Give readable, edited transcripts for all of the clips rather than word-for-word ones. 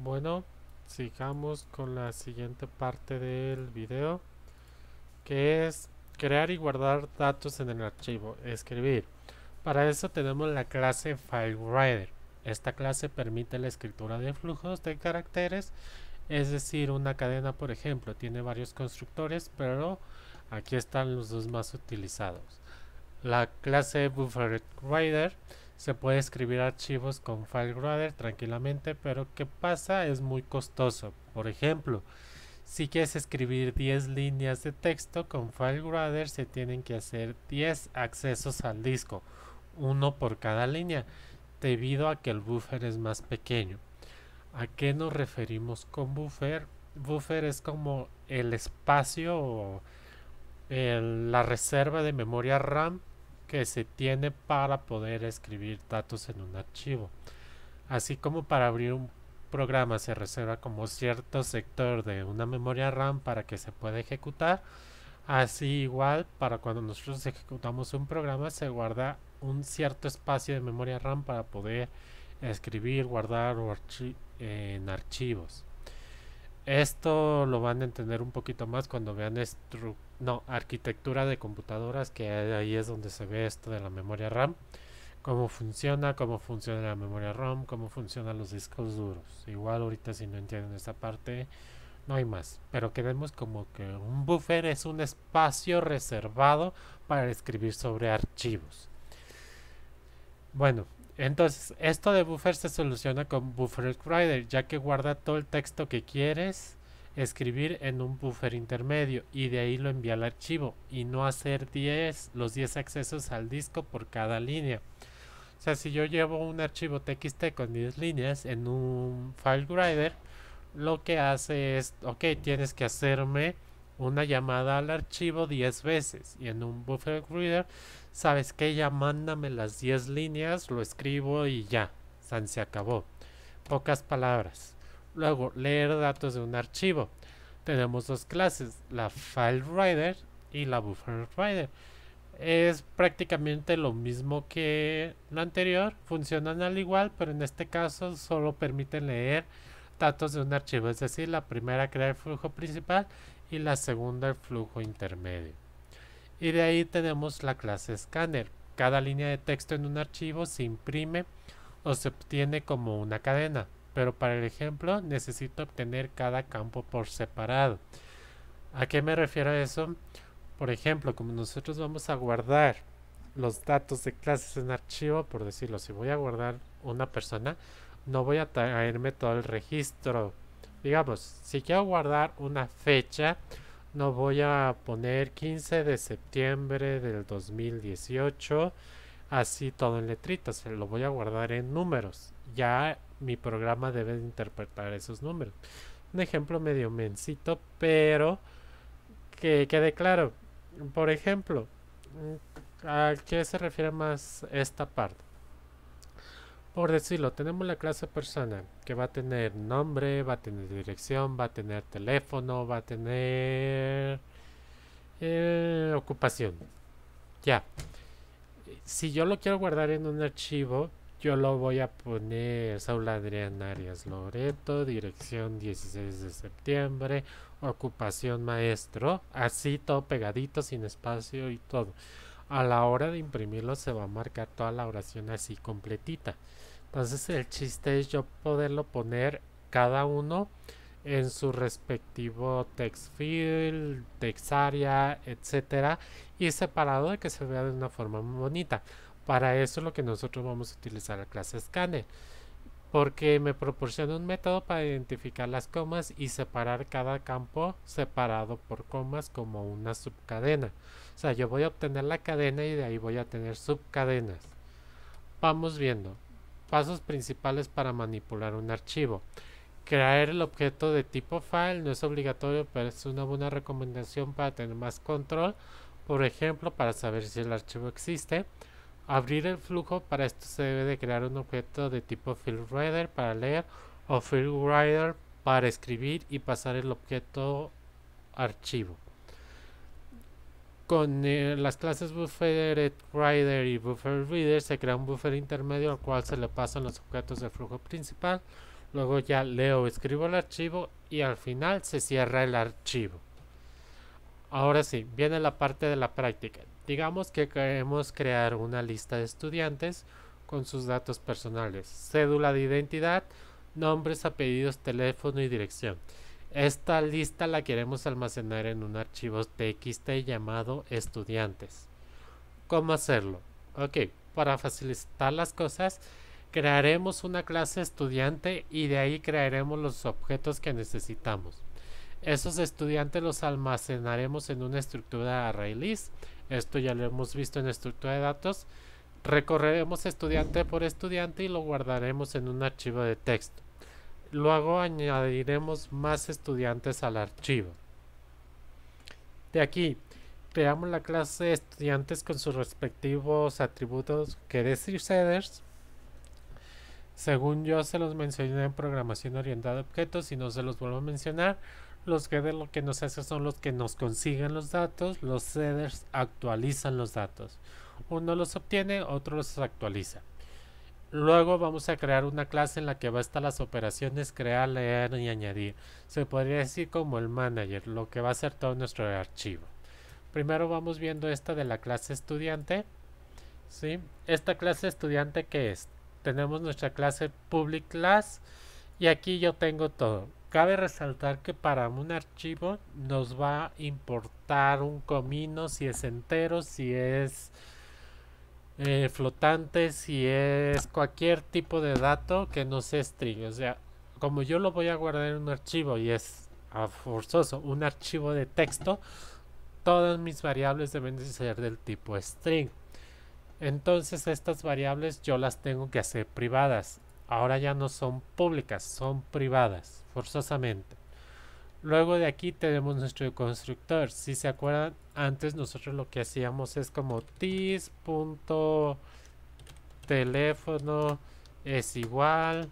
Bueno, sigamos con la siguiente parte del video, que es crear y guardar datos en el archivo, escribir. Para eso tenemos la clase FileWriter. Esta clase permite la escritura de flujos de caracteres, es decir, una cadena, por ejemplo, tiene varios constructores, pero aquí están los dos más utilizados. La clase BufferWriter se puede escribir archivos con FileWriter tranquilamente, pero ¿qué pasa? Es muy costoso. Por ejemplo, si quieres escribir 10 líneas de texto con FileWriter se tienen que hacer 10 accesos al disco, uno por cada línea, debido a que el buffer es más pequeño. ¿A qué nos referimos con buffer? Buffer es como el espacio o la reserva de memoria RAM que se tiene para poder escribir datos en un archivo. Así como para abrir un programa se reserva como cierto sector de una memoria RAM para que se pueda ejecutar, así igual para cuando nosotros ejecutamos un programa se guarda un cierto espacio de memoria RAM para poder escribir, guardar en archivos. Esto lo van a entender un poquito más cuando vean arquitectura de computadoras, que ahí es donde se ve esto de la memoria RAM, cómo funciona la memoria RAM, cómo funcionan los discos duros. Igual ahorita si no entienden esta parte, no hay más. Pero queremos como que un buffer es un espacio reservado para escribir sobre archivos. Bueno, entonces esto de buffer se soluciona con BufferWriter, ya que guarda todo el texto que quieres escribir en un buffer intermedio y de ahí lo envía al archivo y no hacer los 10 accesos al disco por cada línea. O sea, si yo llevo un archivo TXT con 10 líneas en un FileWriter, lo que hace es, ok, tienes que hacerme una llamada al archivo 10 veces y en un BufferWriter, sabes que ya mándame las 10 líneas, lo escribo y ya, se acabó. Pocas palabras. Luego, leer datos de un archivo. Tenemos dos clases, la FileWriter y la BufferWriter. Es prácticamente lo mismo que la anterior, funcionan al igual, pero en este caso solo permiten leer datos de un archivo, es decir, la primera crea el flujo principal y la segunda el flujo intermedio. Y de ahí tenemos la clase Scanner. Cada línea de texto en un archivo se imprime o se obtiene como una cadena, pero para el ejemplo necesito obtener cada campo por separado. ¿A qué me refiero a eso? Por ejemplo, como nosotros vamos a guardar los datos de clases en archivo, por decirlo, si voy a guardar una persona, no voy a traerme todo el registro. Digamos, si quiero guardar una fecha, no voy a poner 15 de septiembre del 2018, así todo en letritas, se lo voy a guardar en números. Ya mi programa debe interpretar esos números. Un ejemplo medio mencito, pero que quede claro. Por ejemplo, ¿a qué se refiere más esta parte? Por decirlo, tenemos la clase persona que va a tener nombre, va a tener dirección, va a tener teléfono, va a tener ocupación. Ya. Si yo lo quiero guardar en un archivo, yo lo voy a poner Saúl Adrián Arias Loreto, dirección 16 de septiembre, ocupación maestro, así todo pegadito, sin espacio y todo. A la hora de imprimirlo se va a marcar toda la oración así completita. Entonces el chiste es yo poderlo poner cada uno en su respectivo text field, text area, etcétera, y separado de que se vea de una forma muy bonita. Para eso es lo que nosotros vamos a utilizar la clase Scanner, porque me proporciona un método para identificar las comas y separar cada campo separado por comas como una subcadena. O sea, yo voy a obtener la cadena y de ahí voy a tener subcadenas. Vamos viendo. Pasos principales para manipular un archivo. Crear el objeto de tipo file no es obligatorio, pero es una buena recomendación para tener más control. Por ejemplo, para saber si el archivo existe. Abrir el flujo, para esto se debe de crear un objeto de tipo FieldWriter para leer o FieldWriter para escribir y pasar el objeto archivo. Con las clases BufferWriter y BufferReader se crea un buffer intermedio al cual se le pasan los objetos del flujo principal. luego ya leo o escribo el archivo y al final se cierra el archivo. Ahora sí, viene la parte de la práctica. Digamos que queremos crear una lista de estudiantes con sus datos personales, cédula de identidad, nombres, apellidos, teléfono y dirección. Esta lista la queremos almacenar en un archivo txt llamado estudiantes. ¿Cómo hacerlo? Ok, para facilitar las cosas, crearemos una clase estudiante y de ahí crearemos los objetos que necesitamos. Esos estudiantes los almacenaremos en una estructura ArrayList. Esto ya lo hemos visto en estructura de datos. Recorreremos estudiante por estudiante y lo guardaremos en un archivo de texto. Luego añadiremos más estudiantes al archivo. De aquí, creamos la clase de estudiantes con sus respectivos atributos getters y setters. Según yo se los mencioné en programación orientada a objetos y no se los vuelvo a mencionar. Los getters lo que nos hacen son los que nos consiguen los datos, los setters actualizan los datos. Uno los obtiene, otro los actualiza. Luego vamos a crear una clase en la que va a estar las operaciones crear, leer y añadir. Se podría decir como el manager, lo que va a hacer todo nuestro archivo. Primero vamos viendo esta de la clase estudiante. ¿Sí? Esta clase estudiante, ¿qué es? Tenemos nuestra clase public class y aquí yo tengo todo. Cabe resaltar que para un archivo nos va a importar un comino si es entero, si es flotante, si es cualquier tipo de dato que no sea string. O sea, como yo lo voy a guardar en un archivo y es forzoso un archivo de texto, todas mis variables deben de ser del tipo string. Entonces estas variables yo las tengo que hacer privadas. Ahora ya no son públicas, son privadas, forzosamente. Luego de aquí tenemos nuestro constructor. Si se acuerdan, antes nosotros lo que hacíamos es como this.teléfono es igual.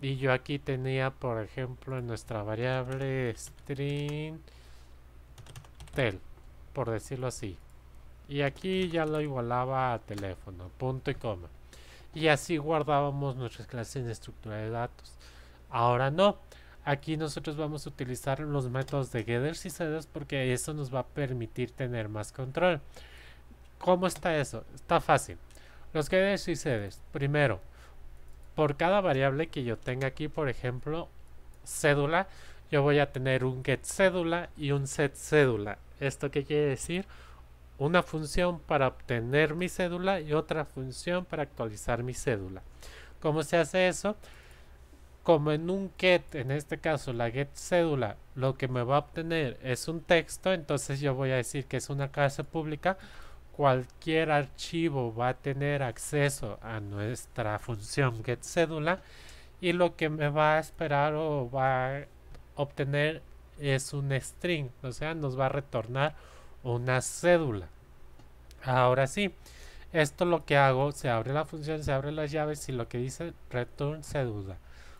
Y yo aquí tenía, por ejemplo, en nuestra variable string tel, por decirlo así. Y aquí ya lo igualaba a teléfono, punto y coma. Y así guardábamos nuestras clases en estructura de datos. Ahora no. Aquí nosotros vamos a utilizar los métodos de getters y setters porque eso nos va a permitir tener más control. ¿Cómo está eso? Está fácil. Los getters y setters. Primero, por cada variable que yo tenga aquí, por ejemplo, cédula, yo voy a tener un get cédula y un set cédula. ¿Esto qué quiere decir? Una función para obtener mi cédula y otra función para actualizar mi cédula. ¿Cómo se hace eso? Como en un get, en este caso la get cédula, lo que me va a obtener es un texto, entonces yo voy a decir que es una clase pública. Cualquier archivo va a tener acceso a nuestra función get cédula y lo que me va a esperar o va a obtener es un string, o sea, nos va a retornar una cédula. Ahora sí, esto lo que hago, se abre la función, se abren las llaves y lo que dice return cédula.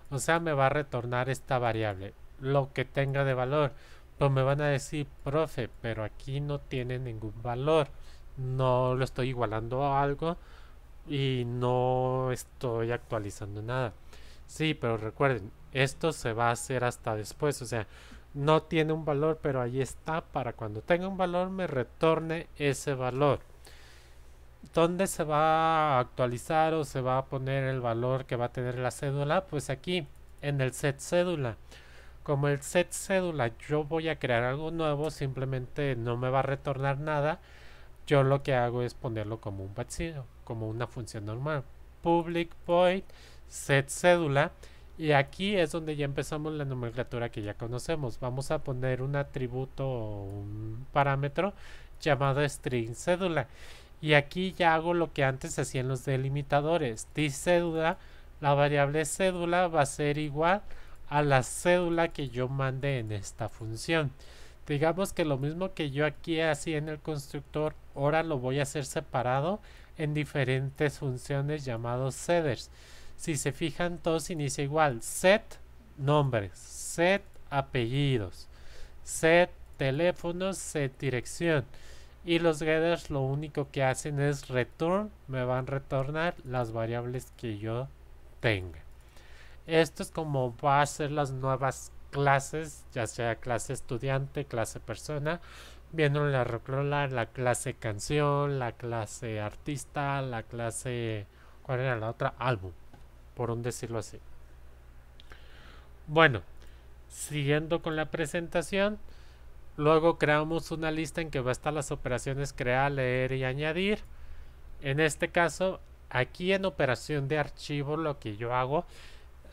O sea, me va a retornar esta variable, lo que tenga de valor. Pues me van a decir, profe, pero aquí no tiene ningún valor. No lo estoy igualando a algo y no estoy actualizando nada. Sí, pero recuerden, esto se va a hacer hasta después. O sea, no tiene un valor, pero ahí está para cuando tenga un valor me retorne ese valor. ¿Dónde se va a actualizar o se va a poner el valor que va a tener la cédula? Pues aquí, en el set cédula. Como el set cédula yo voy a crear algo nuevo, simplemente no me va a retornar nada. Yo lo que hago es ponerlo como un vacío, como una función normal. Public void set cédula. Y aquí es donde ya empezamos la nomenclatura que ya conocemos. Vamos a poner un atributo o un parámetro llamado string cédula. Y aquí ya hago lo que antes hacían los delimitadores. Cédula, la variable cédula va a ser igual a la cédula que yo mande en esta función. Digamos que lo mismo que yo aquí hacía en el constructor, ahora lo voy a hacer separado en diferentes funciones llamados setters. Si se fijan, todos inicia igual. Set nombres, set apellidos, set teléfonos, set dirección. Y los getters lo único que hacen es return, me van a retornar las variables que yo tenga. Esto es como va a ser las nuevas clases, ya sea clase estudiante, clase persona. Viendo la rocola, la clase canción, la clase artista, la clase... ¿Cuál era la otra? Álbum, por un decirlo así. Bueno, siguiendo con la presentación, luego creamos una lista en que va a estar las operaciones crear, leer y añadir. En este caso, aquí en operación de archivo lo que yo hago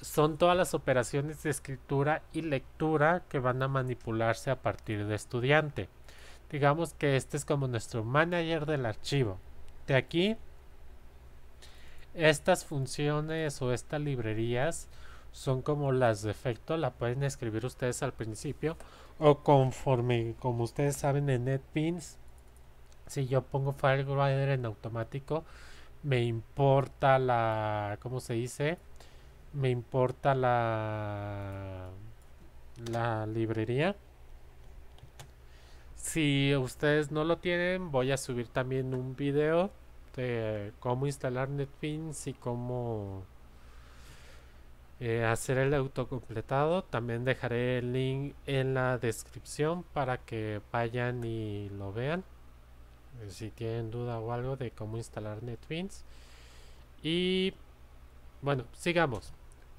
son todas las operaciones de escritura y lectura que van a manipularse a partir de estudiante. Digamos que este es como nuestro manager del archivo. De aquí, estas funciones o estas librerías son como las de efecto, la pueden escribir ustedes al principio o conforme, como ustedes saben en NetBeans, si yo pongo FileWriter en automático, me importa la, ¿cómo se dice? Me importa la librería. Si ustedes no lo tienen, voy a subir también un video de cómo instalar NetBeans y cómo hacer el autocompletado. También dejaré el link en la descripción para que vayan y lo vean. Si tienen duda o algo de cómo instalar NetBeans. Y bueno, sigamos.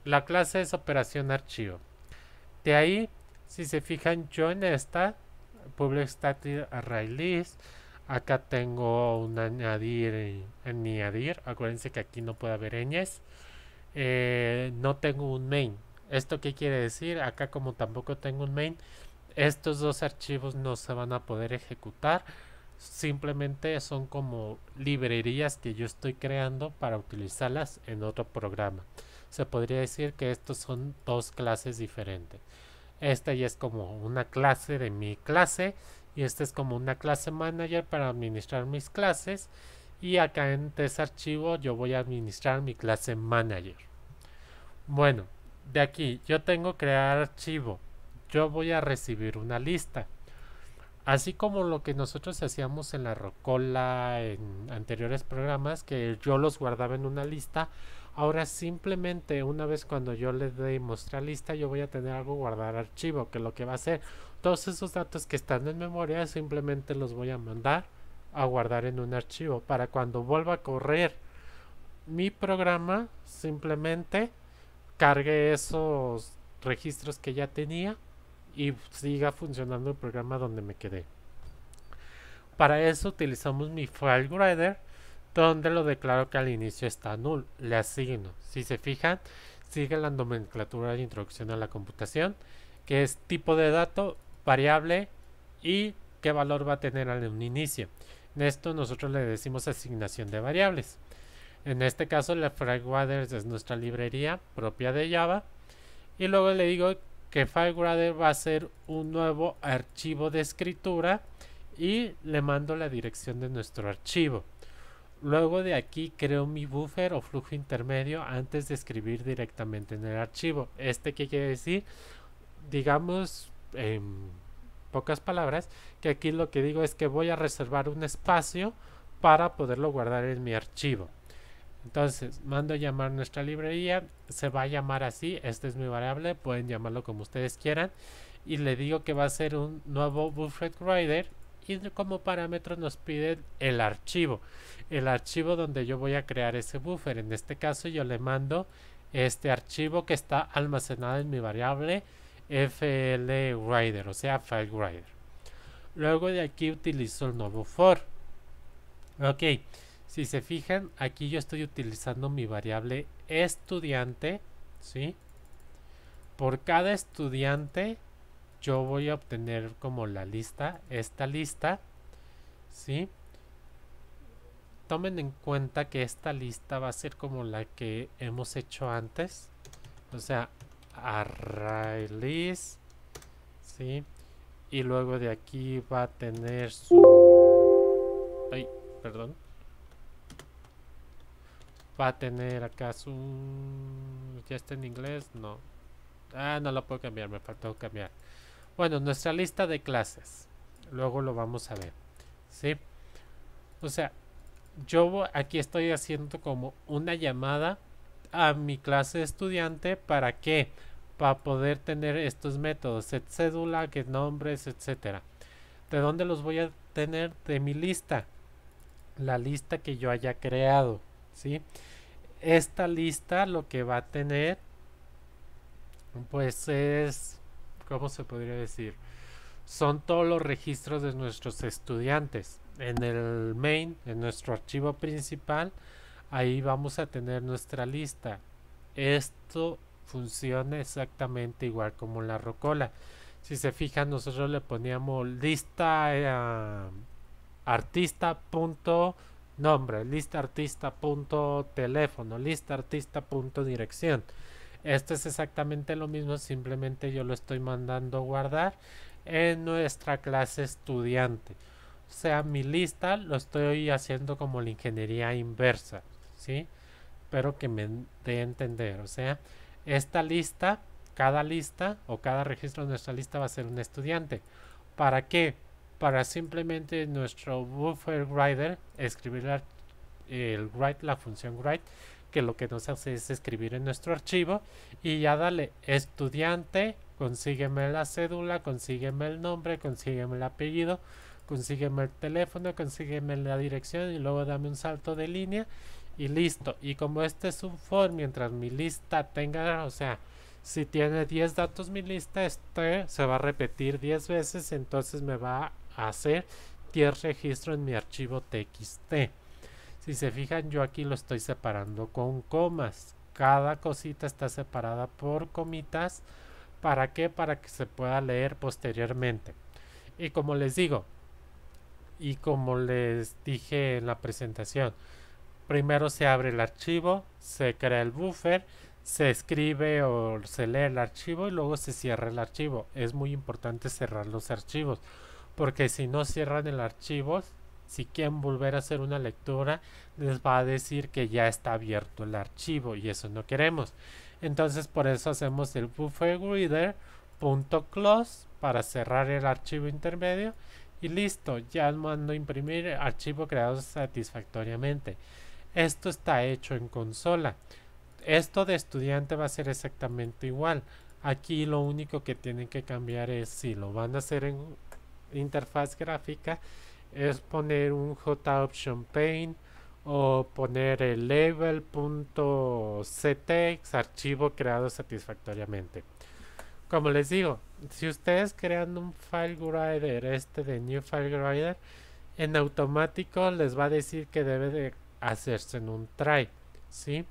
La clase es operación archivo. De ahí, si se fijan, yo en esta public static array list, acá tengo un añadir. Acuérdense que aquí no puede haber ñes. No tengo un main. ¿Esto qué quiere decir? Acá como tampoco tengo un main, estos dos archivos no se van a poder ejecutar. Simplemente son como librerías que yo estoy creando para utilizarlas en otro programa. Se podría decir que estos son dos clases diferentes. Esta ya es como una clase de mi clase y esta es como una clase manager para administrar mis clases. Y acá en este archivo yo voy a administrar mi clase manager. Bueno, de aquí yo tengo crear archivo. Yo voy a recibir una lista. Así como lo que nosotros hacíamos en la Rocola en anteriores programas, que yo los guardaba en una lista, ahora simplemente una vez cuando yo le dé mostrar lista, yo voy a tener algo guardar archivo, que lo que va a hacer, todos esos datos que están en memoria, simplemente los voy a mandar a guardar en un archivo, para cuando vuelva a correr mi programa, simplemente cargue esos registros que ya tenía y siga funcionando el programa donde me quedé. Para eso utilizamos mi FileWriter, donde lo declaro que al inicio está null. Le asigno. Si se fijan, sigue la nomenclatura de introducción a la computación, que es tipo de dato, variable y qué valor va a tener al inicio. En esto nosotros le decimos asignación de variables. En este caso, la FileWriter es nuestra librería propia de Java. Y luego le digo que FileWriter va a ser un nuevo archivo de escritura y le mando la dirección de nuestro archivo. Luego de aquí creo mi buffer o flujo intermedio antes de escribir directamente en el archivo. ¿Qué quiere decir? Digamos en pocas palabras que aquí lo que digo es que voy a reservar un espacio para poderlo guardar en mi archivo. Entonces, mando a llamar nuestra librería, se va a llamar así, esta es mi variable, pueden llamarlo como ustedes quieran, y le digo que va a ser un nuevo buffer writer y como parámetro nos pide el archivo donde yo voy a crear ese buffer. En este caso yo le mando este archivo que está almacenado en mi variable FLWriter, o sea, FileWriter. Luego de aquí utilizo el nuevo for. Ok. Si se fijan, aquí yo estoy utilizando mi variable estudiante, ¿sí? Por cada estudiante yo voy a obtener como la lista, esta lista, ¿sí? Tomen en cuenta que esta lista va a ser como la que hemos hecho antes, o sea, array list, ¿sí? Y luego de aquí va a tener su... Ay, perdón. Va a tener acá su... ¿Ya está en inglés? No. No lo puedo cambiar, me faltó cambiar. Bueno, nuestra lista de clases. Luego lo vamos a ver. ¿Sí? O sea, yo aquí estoy haciendo como una llamada a mi clase estudiante. ¿Para qué? Para poder tener estos métodos, set cédula, get nombres, etcétera. ¿De dónde los voy a tener? De mi lista, la lista que yo haya creado, ¿sí? Esta lista lo que va a tener, pues es, ¿cómo se podría decir? Son todos los registros de nuestros estudiantes. En el main, en nuestro archivo principal, ahí vamos a tener nuestra lista. Esto funciona exactamente igual como la rocola. Si se fijan, nosotros le poníamos lista artista punto nombre, lista artista punto teléfono, lista artista punto dirección. Esto es exactamente lo mismo, simplemente yo lo estoy mandando a guardar en nuestra clase estudiante. O sea, mi lista lo estoy haciendo como la ingeniería inversa, ¿sí? Espero que me dé a entender. O sea, esta lista o cada registro de nuestra lista va a ser un estudiante. ¿Para qué? Para simplemente nuestro buffer writer escribir la función write, que lo que nos hace es escribir en nuestro archivo y ya dale estudiante, consígueme la cédula, consígueme el nombre, consígueme el apellido, consígueme el teléfono, consígueme la dirección y luego dame un salto de línea y listo. Y como este es un for, mientras mi lista tenga, o sea, si tiene 10 datos mi lista, este se va a repetir 10 veces, entonces me va a hacer 10 registros en mi archivo txt. Si se fijan, yo aquí lo estoy separando con comas. Cada cosita está separada por comitas. ¿Para qué? Para que se pueda leer posteriormente. Y como les digo, y como les dije en la presentación, primero se abre el archivo, se crea el buffer, se escribe o se lee el archivo y luego se cierra el archivo. Es muy importante cerrar los archivos, porque si no cierran el archivo, si quieren volver a hacer una lectura, les va a decir que ya está abierto el archivo y eso no queremos. Entonces por eso hacemos el bufferreader.close para cerrar el archivo intermedio y listo, ya mando a imprimir el archivo creado satisfactoriamente. Esto está hecho en consola. Esto de estudiante va a ser exactamente igual. Aquí lo único que tienen que cambiar es si lo van a hacer en interfaz gráfica, es poner un JOptionPane o poner el label.ctx archivo creado satisfactoriamente. Como les digo, si ustedes crean un file writer de new file writer, en automático les va a decir que debe de hacerse en un try, ¿sí?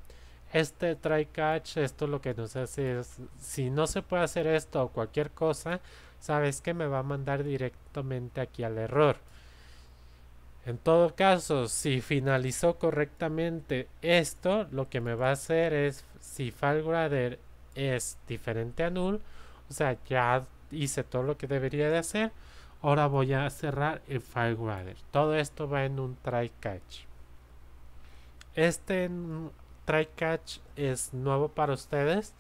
Este try catch, esto lo que nos hace es, si no se puede hacer esto o cualquier cosa, sabes que me va a mandar directamente aquí al error. En todo caso, si finalizó correctamente esto, lo que me va a hacer es, si FileGrader es diferente a null, o sea, ya hice todo lo que debería de hacer, ahora voy a cerrar el FileGrader. Todo esto va en un try catch. Este try catch es nuevo para ustedes.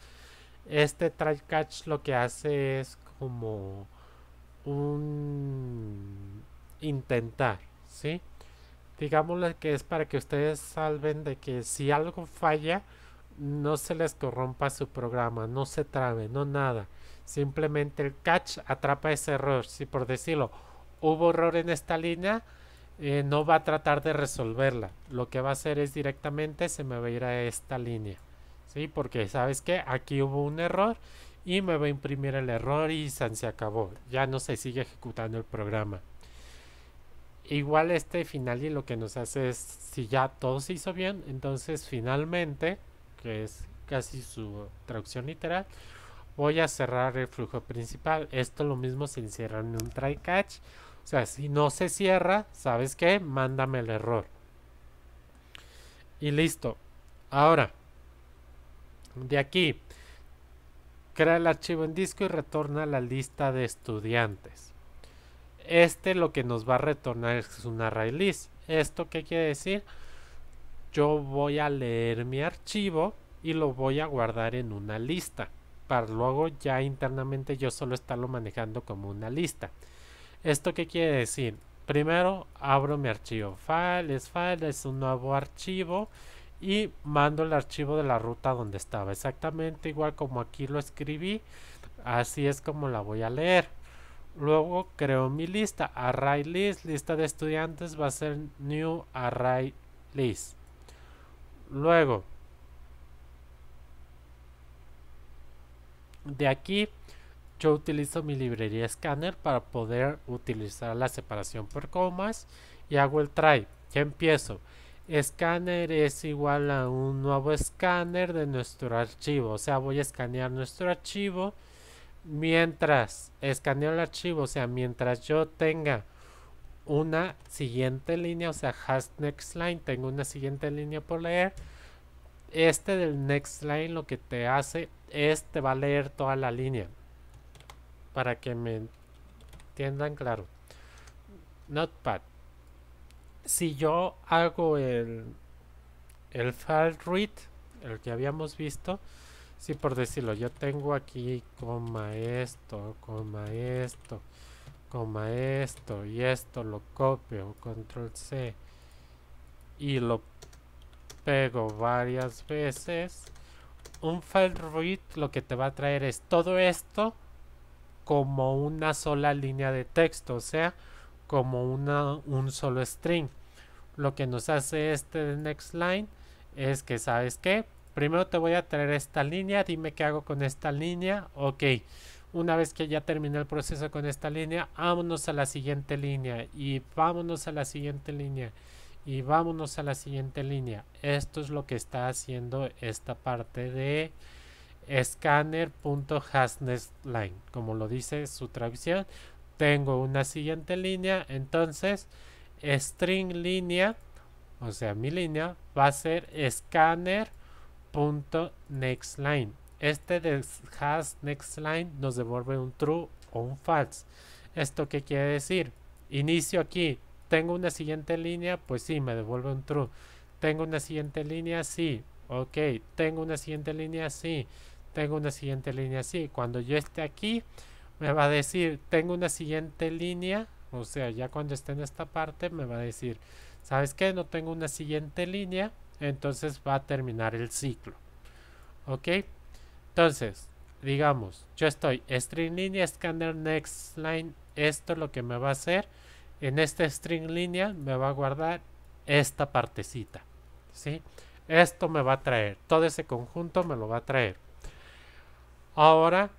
Este try catch lo que hace es como un intentar, ¿sí? Digámosle que es para que ustedes salven de que si algo falla, no se les corrompa su programa, no se trabe, no nada. Simplemente el catch atrapa ese error. Si por decirlo, hubo error en esta línea, no va a tratar de resolverla. Lo que va a hacer es directamente se me va a ir a esta línea, ¿sí? Porque sabes que aquí hubo un error y me va a imprimir el error y se acabó. Ya no se sigue ejecutando el programa. Igual este final y lo que nos hace es, si ya todo se hizo bien, entonces finalmente, que es casi su traducción literal, voy a cerrar el flujo principal. Esto lo mismo se encierra en un try catch. O sea, si no se cierra, ¿sabes qué? Mándame el error. Y listo. Ahora, de aquí, crea el archivo en disco y retorna la lista de estudiantes. Lo que nos va a retornar es un array list. ¿Esto qué quiere decir? Yo voy a leer mi archivo y lo voy a guardar en una lista, para luego ya internamente yo solo estarlo manejando como una lista. ¿Esto qué quiere decir? Primero abro mi archivo. File es un nuevo archivo y mando el archivo de la ruta donde estaba, exactamente igual como aquí lo escribí, así es como la voy a leer. Luego creo mi lista, array list, lista de estudiantes va a ser new array list. Luego de aquí yo utilizo mi librería Scanner para poder utilizar la separación por comas y hago el try. Ya empiezo. Scanner es igual a un nuevo escáner de nuestro archivo, o sea, voy a escanear nuestro archivo. Mientras escaneo el archivo, o sea, mientras yo tenga una siguiente línea, o sea, hash next line, tengo una siguiente línea por leer. Este del next line lo que te hace es te va a leer toda la línea. Para que me entiendan claro. Notepad. Si yo hago el file read, el que habíamos visto, si por decirlo, yo tengo aquí coma esto, coma esto, coma esto y esto lo copio, control C y lo pego varias veces. Un file read lo que te va a traer es todo esto como una sola línea de texto, o sea, como un solo string. Lo que nos hace este de next line es que, ¿sabes qué? Primero te voy a traer esta línea, dime qué hago con esta línea. Ok, una vez que ya terminé el proceso con esta línea, vámonos a la siguiente línea y vámonos a la siguiente línea y vámonos a la siguiente línea. Esto es lo que está haciendo esta parte de scanner.hasNextLine, como lo dice su traducción. Tengo una siguiente línea, entonces string línea, o sea, mi línea va a ser scanner.nextLine. Este de hasNextLine nos devuelve un true o un false. ¿Esto qué quiere decir? Inicio aquí, tengo una siguiente línea, pues sí, me devuelve un true. Tengo una siguiente línea, sí. Ok, tengo una siguiente línea, sí. Tengo una siguiente línea, sí. Cuando yo esté aquí, me va a decir, tengo una siguiente línea. O sea, ya cuando esté en esta parte, me va a decir, ¿sabes qué? No tengo una siguiente línea. Entonces va a terminar el ciclo. Ok. Entonces, digamos, yo estoy string línea, scanner next line. Esto es lo que me va a hacer. En este string línea me va a guardar esta partecita. ¿Sí? Esto me va a traer. Todo ese conjunto me lo va a traer. Ahora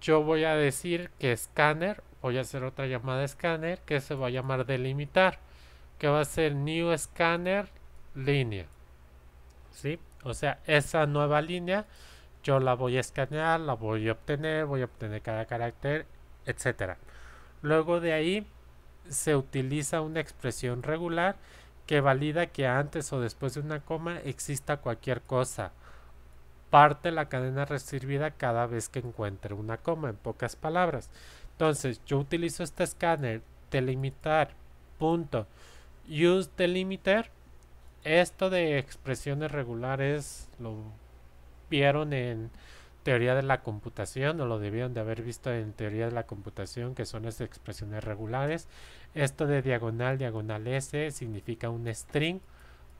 yo voy a decir que scanner, voy a hacer otra llamada scanner que se va a llamar delimitar, que va a ser new scanner línea. ¿Sí? O sea, esa nueva línea yo la voy a escanear, la voy a obtener cada carácter, etcétera. Luego de ahí se utiliza una expresión regular que valida que antes o después de una coma exista cualquier cosa. Parte la cadena recibida cada vez que encuentre una coma, en pocas palabras. Entonces, yo utilizo este escáner delimitar punto use delimiter. Esto de expresiones regulares lo vieron en teoría de la computación, o lo debieron de haber visto en teoría de la computación, que son las expresiones regulares. Esto de diagonal, diagonal S significa un string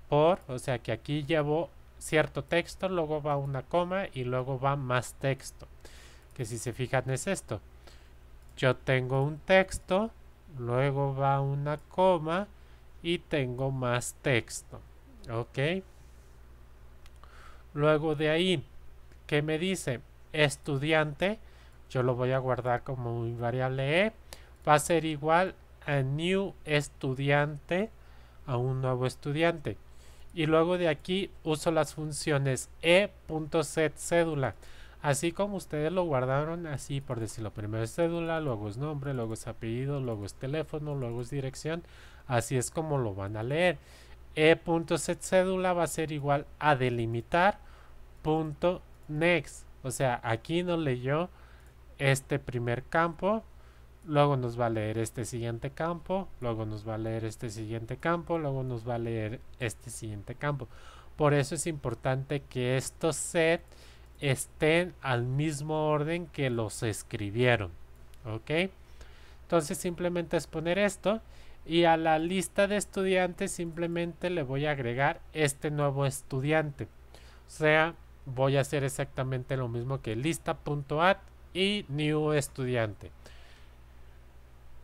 por, o sea que aquí llevo cierto texto, luego va una coma y luego va más texto, que si se fijan es esto. Yo tengo un texto, luego va una coma y tengo más texto. Ok. Luego de ahí, ¿qué me dice? Estudiante, yo lo voy a guardar como un variable e, va a ser igual a new estudiante, a un nuevo estudiante. Y luego de aquí uso las funciones e.setCédula. Así como ustedes lo guardaron, así por decirlo, primero es cédula, luego es nombre, luego es apellido, luego es teléfono, luego es dirección. Así es como lo van a leer. e.setCédula va a ser igual a delimitar punto next. O sea, aquí nos leyó este primer campo, luego nos va a leer este siguiente campo, luego nos va a leer este siguiente campo, luego nos va a leer este siguiente campo. Por eso es importante que estos set estén al mismo orden que los escribieron. ¿Ok? Entonces simplemente es poner esto. Y a la lista de estudiantes simplemente le voy a agregar este nuevo estudiante. O sea, voy a hacer exactamente lo mismo que lista.add y new estudiante.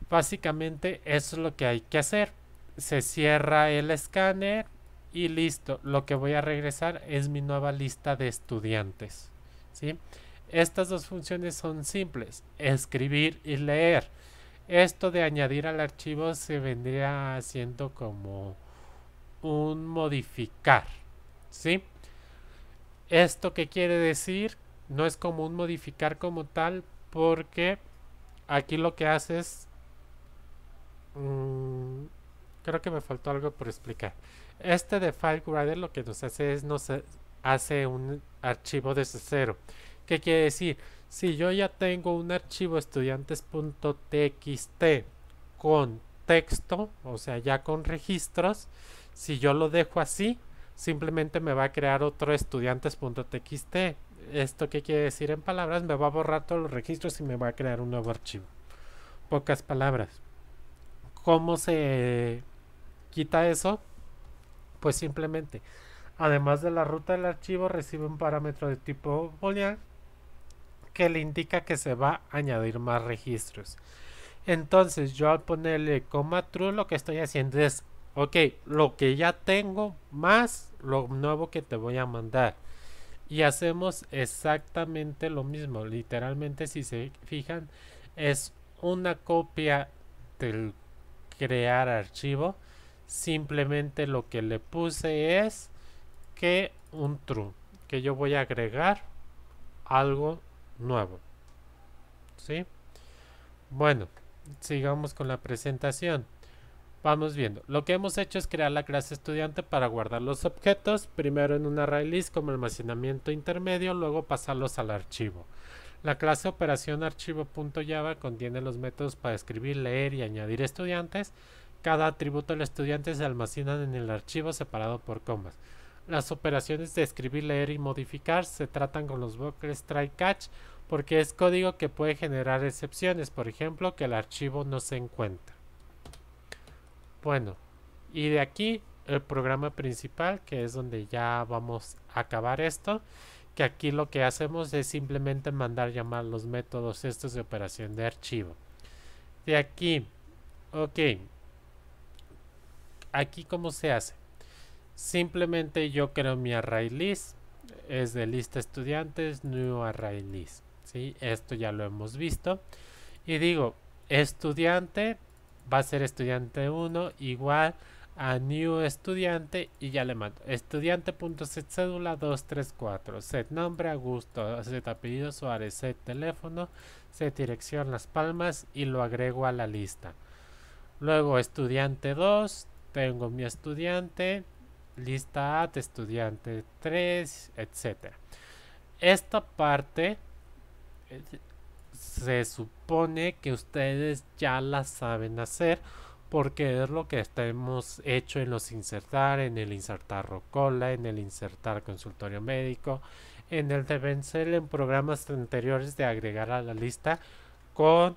Básicamente eso es lo que hay que hacer. Se cierra el escáner y listo. Lo que voy a regresar es mi nueva lista de estudiantes. ¿Sí? Estas dos funciones son simples, escribir y leer. Esto de añadir al archivo se vendría haciendo como un modificar. ¿Sí? ¿Esto qué quiere decir? No es como un modificar como tal, porque aquí lo que hace es... creo que me faltó algo por explicar. Este de FileGrider lo que nos hace es nos hace un archivo desde cero. ¿Qué quiere decir? Si yo ya tengo un archivo estudiantes.txt con texto, o sea, ya con registros, si yo lo dejo así, simplemente me va a crear otro estudiantes.txt. ¿Esto qué quiere decir en palabras? Me va a borrar todos los registros y me va a crear un nuevo archivo. Pocas palabras. ¿Cómo se quita eso? Pues simplemente, además de la ruta del archivo, recibe un parámetro de tipo boolean que le indica que se va a añadir más registros. Entonces yo al ponerle coma true lo que estoy haciendo es, ok, lo que ya tengo más lo nuevo que te voy a mandar. Y hacemos exactamente lo mismo. Literalmente, si se fijan, es una copia del crear archivo. Simplemente lo que le puse es que un true, que yo voy a agregar algo nuevo. ¿Sí? Bueno, sigamos con la presentación. Vamos viendo. Lo que hemos hecho es crear la clase estudiante para guardar los objetos, primero en un array list como almacenamiento intermedio, luego pasarlos al archivo. La clase operación archivo.java contiene los métodos para escribir, leer y añadir estudiantes. Cada atributo del estudiante se almacenan en el archivo separado por comas. Las operaciones de escribir, leer y modificar se tratan con los bloques try catch porque es código que puede generar excepciones, por ejemplo, que el archivo no se encuentra. Bueno, y de aquí el programa principal, que es donde ya vamos a acabar esto, que aquí lo que hacemos es simplemente mandar llamar los métodos estos de operación de archivo. De aquí, ok, aquí cómo se hace. Simplemente yo creo mi array list, es de lista estudiantes, new array list. ¿Sí? Esto ya lo hemos visto. Y digo, estudiante va a ser estudiante 1 igual a new estudiante y ya le mando estudiante.set cédula 234, set nombre Augusto, set apellido Suárez, set teléfono, set dirección Las Palmas y lo agrego a la lista. Luego estudiante 2, tengo mi estudiante, lista add estudiante 3, etc. Esta parte se supone que ustedes ya la saben hacer porque es lo que hemos hecho en los insertar, en el insertar Rocola, en el insertar consultorio médico, en el de vencer en programas anteriores de agregar a la lista con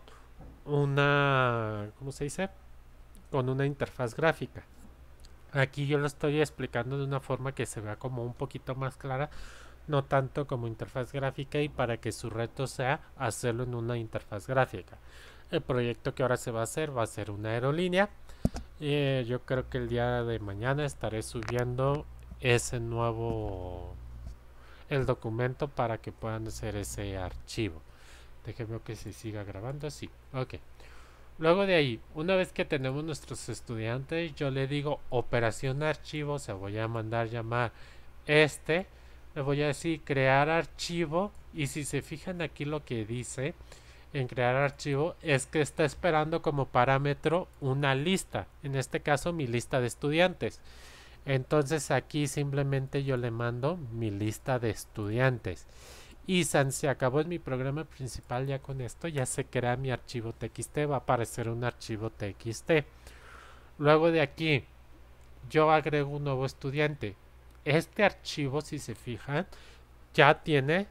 una, ¿cómo se dice? Con una interfaz gráfica. Aquí yo lo estoy explicando de una forma que se vea como un poquito más clara, no tanto como interfaz gráfica, y para que su reto sea hacerlo en una interfaz gráfica. El proyecto que ahora se va a hacer una aerolínea. Yo creo que el día de mañana estaré subiendo ese nuevo el documento para que puedan hacer ese archivo. Déjenme que se siga grabando. Sí, ok. Luego de ahí, una vez que tenemos nuestros estudiantes, yo le digo operación archivo, se voy a mandar llamar le voy a decir crear archivo, y si se fijan aquí lo que dice en crear archivo es que está esperando como parámetro una lista, en este caso mi lista de estudiantes. Entonces aquí simplemente yo le mando mi lista de estudiantes y se acabó en mi programa principal. Ya con esto ya se crea mi archivo txt, va a aparecer un archivo txt. Luego de aquí yo agrego un nuevo estudiante. Este archivo, si se fijan, ya tiene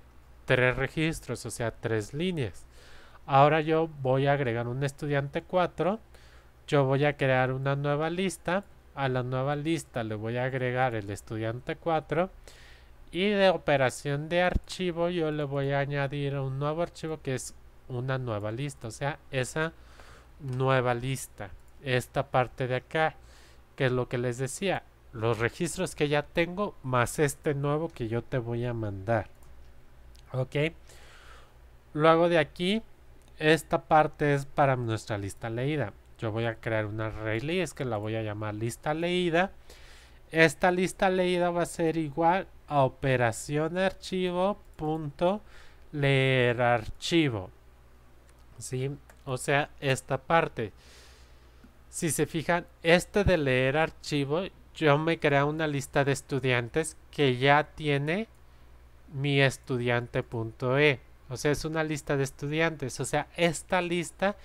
3 registros, o sea 3 líneas. Ahora yo voy a agregar un estudiante 4, yo voy a crear una nueva lista. A la nueva lista le voy a agregar el estudiante 4 y de operación de archivo yo le voy a añadir un nuevo archivo que es una nueva lista, o sea, esa nueva lista, esta parte de acá, que es lo que les decía, los registros que ya tengo más este nuevo que yo te voy a mandar. Ok, luego de aquí, esta parte es para nuestra lista leída. Yo voy a crear una array list que la voy a llamar lista leída. Esta lista leída va a ser igual a operación archivo punto leer archivo. ¿Sí? O sea, esta parte. Si se fijan, este de leer archivo, yo me crea una lista de estudiantes que ya tiene mi estudiante.e. O sea, es una lista de estudiantes. O sea, esta lista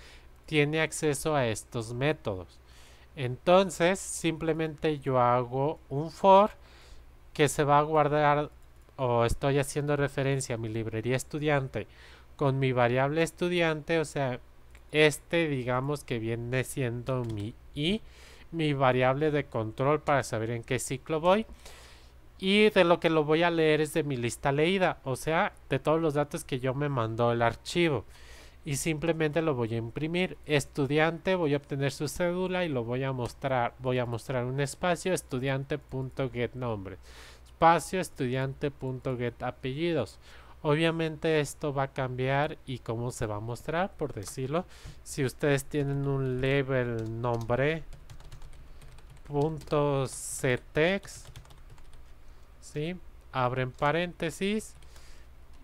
tiene acceso a estos métodos. Entonces, simplemente yo hago un for que se va a guardar, o estoy haciendo referencia a mi librería estudiante con mi variable estudiante, o sea, digamos que viene siendo mi i, mi variable de control para saber en qué ciclo voy. Y de lo que lo voy a leer es de mi lista leída, o sea, de todos los datos que yo me mandó el archivo. Y simplemente lo voy a imprimir. Estudiante, voy a obtener su cédula y lo voy a mostrar. Voy a mostrar un espacio estudiante.getNombre. Espacio estudiante.getApellidos. Obviamente esto va a cambiar y cómo se va a mostrar, por decirlo. Si ustedes tienen un label nombre .ctext, ¿sí? Abren paréntesis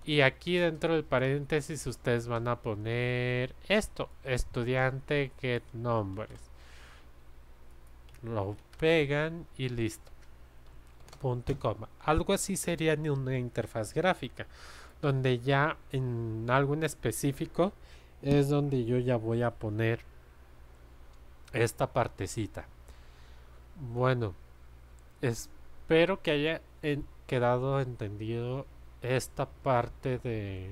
y aquí dentro del paréntesis ustedes van a poner esto, estudiante get nombres. Lo pegan y listo. Punto y coma. Algo así sería en una interfaz gráfica, donde ya en algo en específico es donde yo ya voy a poner esta partecita. Bueno, espero que haya quedado entendido esta parte de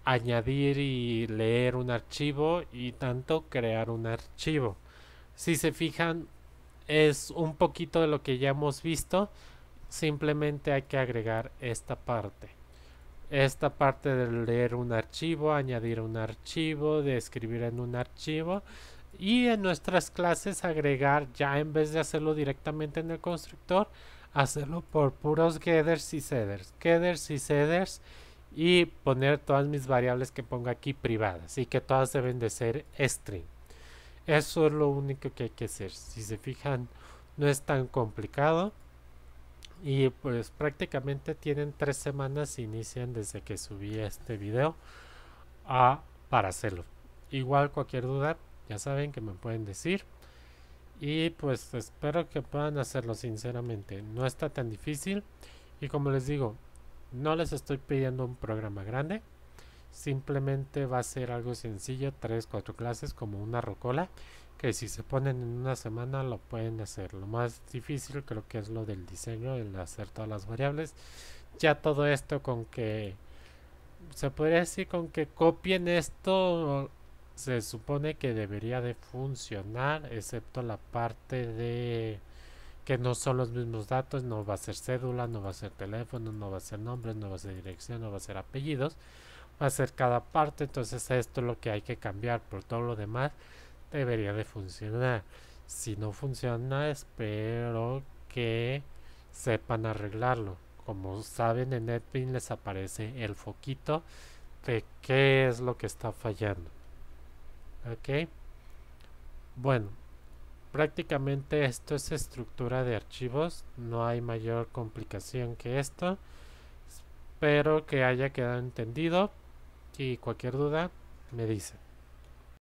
añadir y leer un archivo y tanto crear un archivo. Si se fijan, es un poquito de lo que ya hemos visto, simplemente hay que agregar esta parte. Esta parte de leer un archivo, añadir un archivo, de escribir en un archivo y en nuestras clases agregar, ya en vez de hacerlo directamente en el constructor, hacerlo por puros getters y setters y poner todas mis variables que ponga aquí privadas y que todas deben de ser string. Eso es lo único que hay que hacer. Si se fijan, no es tan complicado. Y pues prácticamente tienen 3 semanas, inician desde que subí este video para hacerlo. Igual cualquier duda, ya saben que me pueden decir. Y pues espero que puedan hacerlo, sinceramente. No está tan difícil. Y como les digo, no les estoy pidiendo un programa grande. Simplemente va a ser algo sencillo, 3-4 clases como una rocola, que si se ponen en una semana lo pueden hacer. Lo más difícil creo que es lo del diseño, el hacer todas las variables. Ya todo esto con que se podría decir con que copien esto se supone que debería de funcionar, excepto la parte de que no son los mismos datos, no va a ser cédula, no va a ser teléfono, no va a ser nombre, no va a ser dirección, no va a ser apellidos, va a ser cada parte. Entonces esto es lo que hay que cambiar. Por todo lo demás debería de funcionar. Si no funciona, espero que sepan arreglarlo. Como saben, en NetBeans les aparece el foquito de qué es lo que está fallando. Ok, bueno, prácticamente esto es estructura de archivos, no hay mayor complicación que esto. Espero que haya quedado entendido y cualquier duda me dicen.